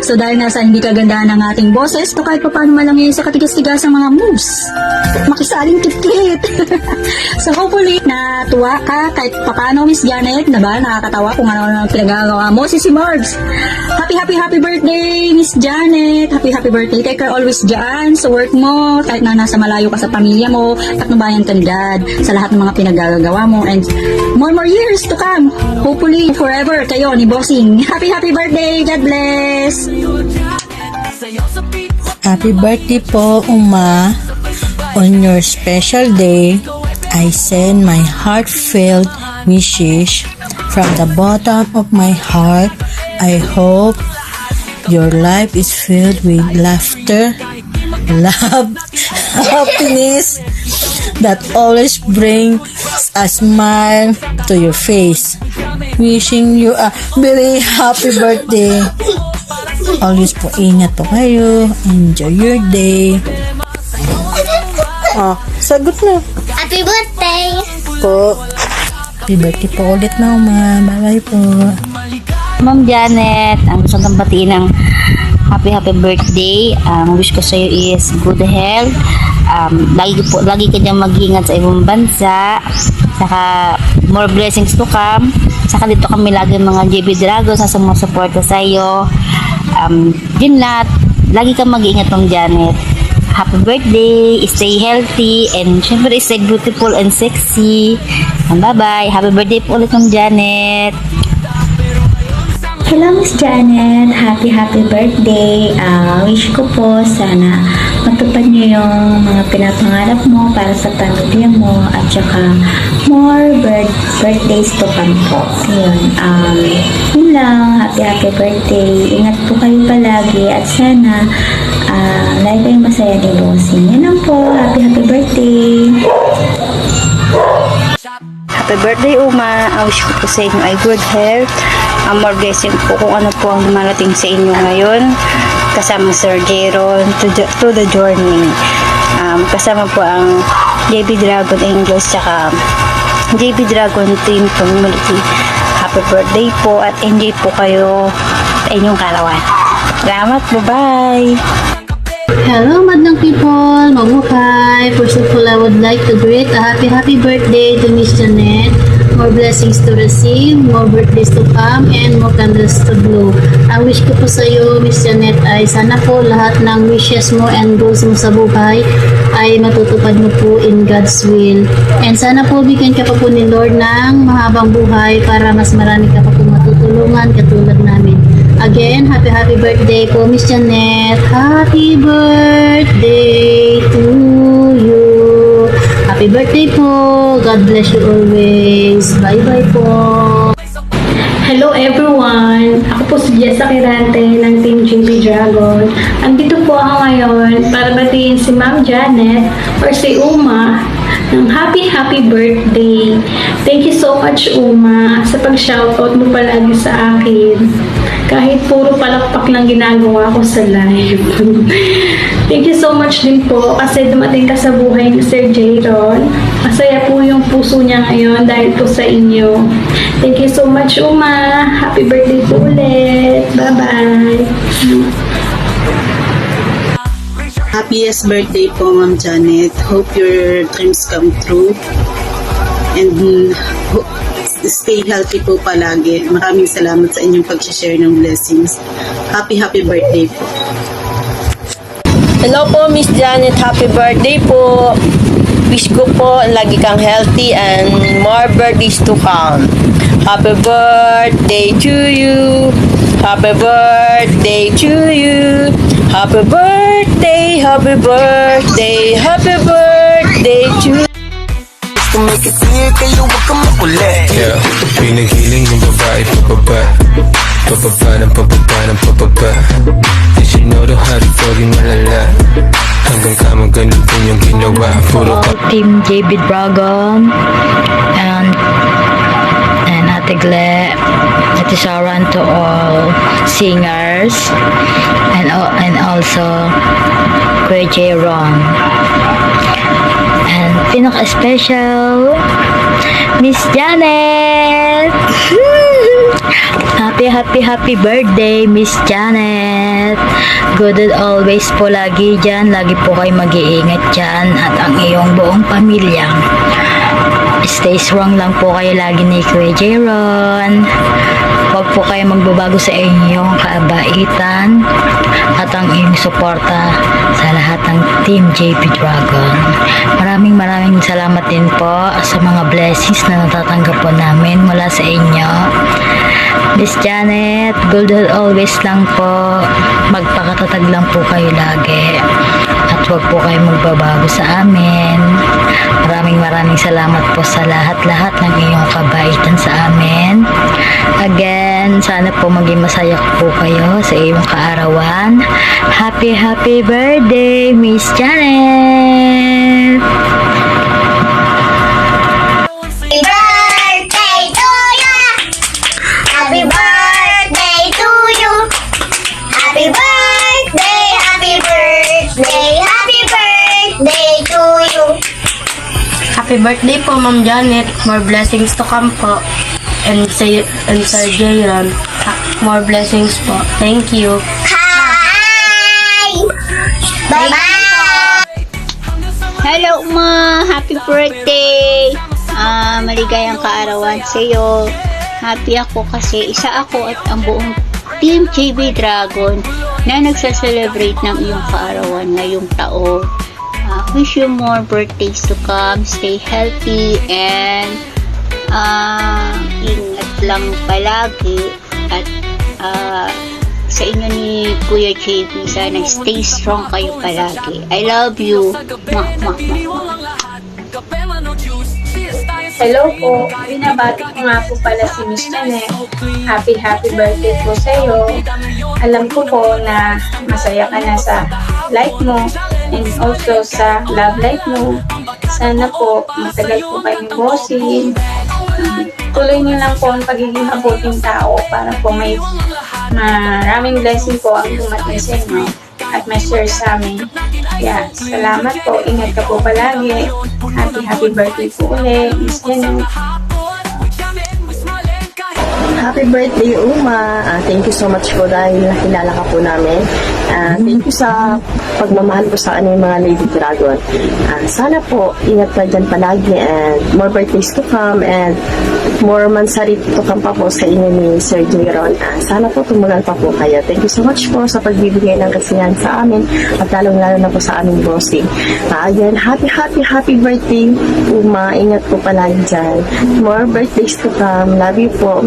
So dahil nasa hindi kagandahan ng ating boses, to kahit paano malangin sa katigas-tigas ng mga moves. Makisaling kit-kit. So hopefully, natuwa ka kahit paano, Miss Janet, na ba? Nakakatawa kung ano pinagagawa mo. Si Marbs, happy birthday, Miss Janet. Happy birthday. Take care always dyan sa work mo, kahit na nasa malayo ka sa pamilya mo, patnubayan ka ni God sa lahat ng mga pinagagawa mo, and more years to come. Hopefully, forever kayo ni Bossing. Happy birthday. God bless. Happy birthday po, Uma. On your special day, I send my heartfelt wishes from the bottom of my heart. I hope your life is filled with laughter, love, happiness that always brings a smile to your face. Wishing you a very happy birthday. Always po ingat po kayo. Enjoy your day. Sagot na. Happy birthday! Po. Happy birthday po ulit na, Uma. Bye-bye po. Ma'am Janet, ang gusto kong batiin ng happy birthday. Ang wish ko sa iyo is good health. Lagi ka dyan mag-ingat sa ibang bansa. Saka more blessings to come. Saka dito kami lagi mga JB Dragons na sumusuporta sa iyo. Yun lahat. Lagi kang mag-ingat, Ma'am Janet. Happy birthday, stay healthy, and syempre stay beautiful and sexy. And bye-bye. Happy birthday po ulit, Ma'am Janet. Hello, Miss Janet. Happy birthday. Wish ko po sana matupad niyo yung mga pinapangarap mo para sa pamilya mo at saka more birthdays to come po. Yun lang. Happy birthday. Ingat po kayo palagi at sana lagi kayong masaya ni Bossing. Yan lang po. Happy birthday. Happy birthday, Uma. Ang wish ko po sa inyo ay good health. More blessing po kung ano po ang dumarating sa inyo ngayon. Kasama Sir Jeron to the journey. Kasama po ang JB Dragon Angels tsaka JB Dragon Team Community. Happy birthday po at enjoy po kayo sa inyong karawan. Salamat, bye-bye! Hello, madlang people! Mabuhay! First of all, I would like to greet a happy birthday to Miss Janet. More blessings to receive, more birthdays to come, and more candles to blow. Ang wish ko po sa iyo, Miss Janet, ay sana po lahat ng wishes mo and goals mo sa buhay ay matutupad mo po in God's will. And sana po bigyan ka pa po ni Lord ng mahabang buhay para mas marami ka pa po matutulungan katulad namin. Again, happy birthday po, Miss Janet. Happy birthday to you. Happy birthday po. God bless you always. Bye-bye po. Hello everyone! Ako po si Jessa Kirante ng Team JB Dragon. Andito po ako ngayon para batiin si Ma'am Janet or si Uma ng happy birthday. Thank you so much, Uma, sa pag-shoutout mo palagi sa akin. Kahit puro palakpak lang ginagawa ko sa live. Thank you so much din po kasi dumating ka sa buhay ni Sir Jeron. Masaya po yung puso niya ngayon dahil po sa inyo. Thank you so much, Uma. Happy birthday po ulit. Bye-bye. Happiest birthday po, Ma'am Janet. Hope your dreams come true. And stay healthy po palagi. Maraming salamat sa inyong pag-share ng blessings. Happy birthday po. Hello po, Miss Janet. Happy birthday po. Wish ko po lagi kang healthy and more birthdays to come. Happy birthday to you. Happy birthday to you. Happy birthday, happy birthday, happy birthday to you. Make it clear kayo wag kang makulit. Yeah, pinagiling yung babae pababa. Pababa ng pababa ng pababa. And she know the how to fucking malala. Hanggang kama ganun din yung ginawa. Puro ka Team JB Dragon and Ate Gle, Ate Sharon, to all singers and also Kuya Jeron, and pinaka-special Miss Janet. Happy birthday, Miss Janet. Good and always po lagi dyan. Lagi po kayo mag-iingat dyan at ang iyong buong pamilya. Stay strong lang po kayo lagi ni Kuya Jeron. Huwag po kayo magbabago sa inyong kabaitan at ang iyong suporta sa lahat ng Team JP Dragon. Maraming salamat din po sa mga blessings na natatanggap po namin mula sa inyo. Miss Janet, good as always lang po. Magpakatatag lang po kayo lagi. At huwag po kayo magbabago sa amin. Maraming salamat po sa lahat-lahat ng iyong kabaitan sa amin. Again, sana po maging masaya po kayo sa iyong kaarawan. Happy birthday, Miss Janet! Happy birthday to you. Happy birthday, happy birthday, happy birthday to you. Happy birthday po, Ma'am Janet. More blessings to come po. And Sir Jayron, more blessings po. Thank you. Hi! Bye-bye! Hello, Ma! Happy birthday! Maligayang kaarawan sa iyo. Happy ako kasi isa ako at ang buong Team JB Dragon na nagsaselebrate ng iyong kaarawan ngayong taon. Wish you more birthdays to come. Stay healthy and ingat lang palagi at sa inyo ni Kuya JB, sana stay strong kayo palagi. I love you. Mwah, mwah, mwah. Hello po, binabati ko nga po pala si Miss Janet. Happy birthday po sa iyo. Alam ko po na masaya ka na sa life mo and also sa love life mo. Sana po matagal po kayong bossing. Tuloy niyo lang po ang pagiging mabuting tao para po may maraming blessing po ang dumating sa inyo at may share sa amin. Kaya salamat po. Ingat ka po palagi. Happy birthday po ulit, Miss Janet. Happy birthday, Uma. Thank you so much po dahil nakilala ka po namin. Thank you sa pagmamahal po sa aming mga Lady Dragon. Sana po, ingat ka dyan palagi and more birthdays to come and more mansari to come pa po sa inyo ni Sir Jayron. Sana po tumulan pa po kayo. Thank you so much po sa pagbibigay ng kasiyahan sa amin at lalong-lalo na po sa aming bossing. Again, happy birthday, Uma. Ingat po palagi dyan. More birthdays to come. Love you po.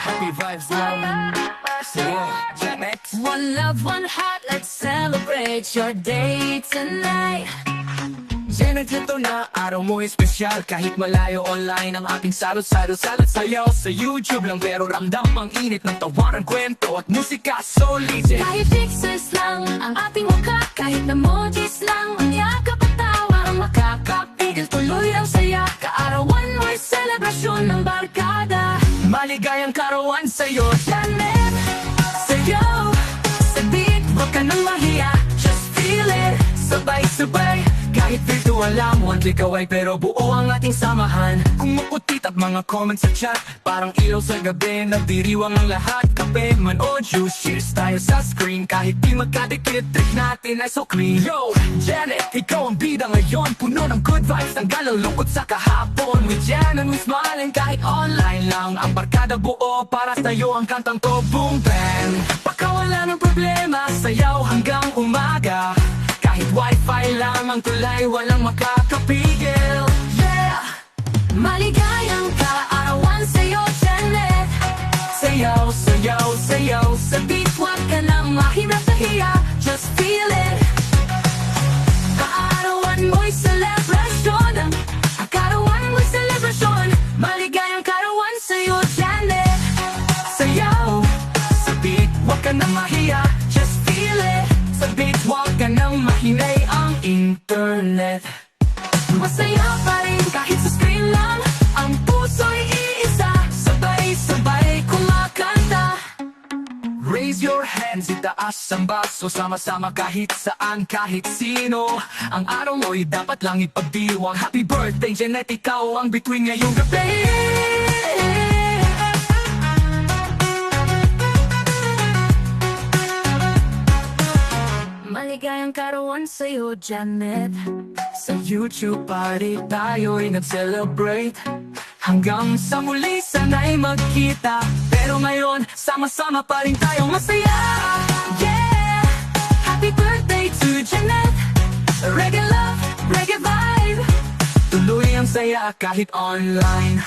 Happy vibes now. One love, one heart, let's celebrate your day tonight. Janet, ito na araw mo espesyal. Kahit malayo online ang ating salot-salat sayaw sa YouTube lang, pero ramdam ang init ng tawaran, kwento at musika. So legit. Kahit pixels lang ang ating mukha, kahit emojis lang ang yakap at tawa ang makakapigil, tuloy ang saya. Kaarawan mo'y selebrasyon ng barkada. Maligayang karawan sa'yo, Janet, sayaw sa beat, huwag ka nang mahiya. Just feel it, sabay-sabay. Kahit virtual lang, one day kaway, pero buo ang ating samahan. Kumukutit at mga comments sa chat, parang ilaw sa gabi, nagdiriwang ang lahat. Kape man o juice, cheers tayo sa screen. Kahit di magkadikit, trick natin ay so clean. Yo, Janet, ikaw ang bida ngayon, puno ng good vibes, tanggal ang lungkot sa kahapon. With Jan and with smiling, kahit online lang, ang barkada buo, para sa'yo ang kantang to. Boom bang, pagkawala ng problema, sayaw hanggang umaga. Kahit wifi lang ang tulay, walang makakapigil. yeah. Maligayang kaarawan sa'yo, Janet. Sayaw, sayaw, sayaw Sa beat, huwag ka nang mahirap sa hiya. Just feel it. Kaarawan mo'y selebrasyon. Ang kaarawan mo'y selebrasyon. Maligayang kaarawan sa'yo, Janet. Sayaw, sa beat, huwag ka nang mahiya. Just feel it. Sa beat, huwag ka nang mahinay ang internet. Masaya pa rin kahit sa screen lang. Ang puso'y iisa. Sabay-sabay kumakanta. Raise your hand. hands, itaas ang baso, sama-sama kahit saan, kahit sino. Ang araw mo'y dapat lang ipagdiwang. Happy birthday, Janet, ikaw ang bituin ngayong gabi. Maligayang karawan sa'yo, Janet. Sa YouTube party tayo'y nag-celebrate. Hanggang sa muli sana'y magkita. Pero ngayon, sama-sama pa rin tayong masaya. Yeah! Happy birthday to Janet. Reggae love, reggae vibe. Tuloy ang saya kahit online.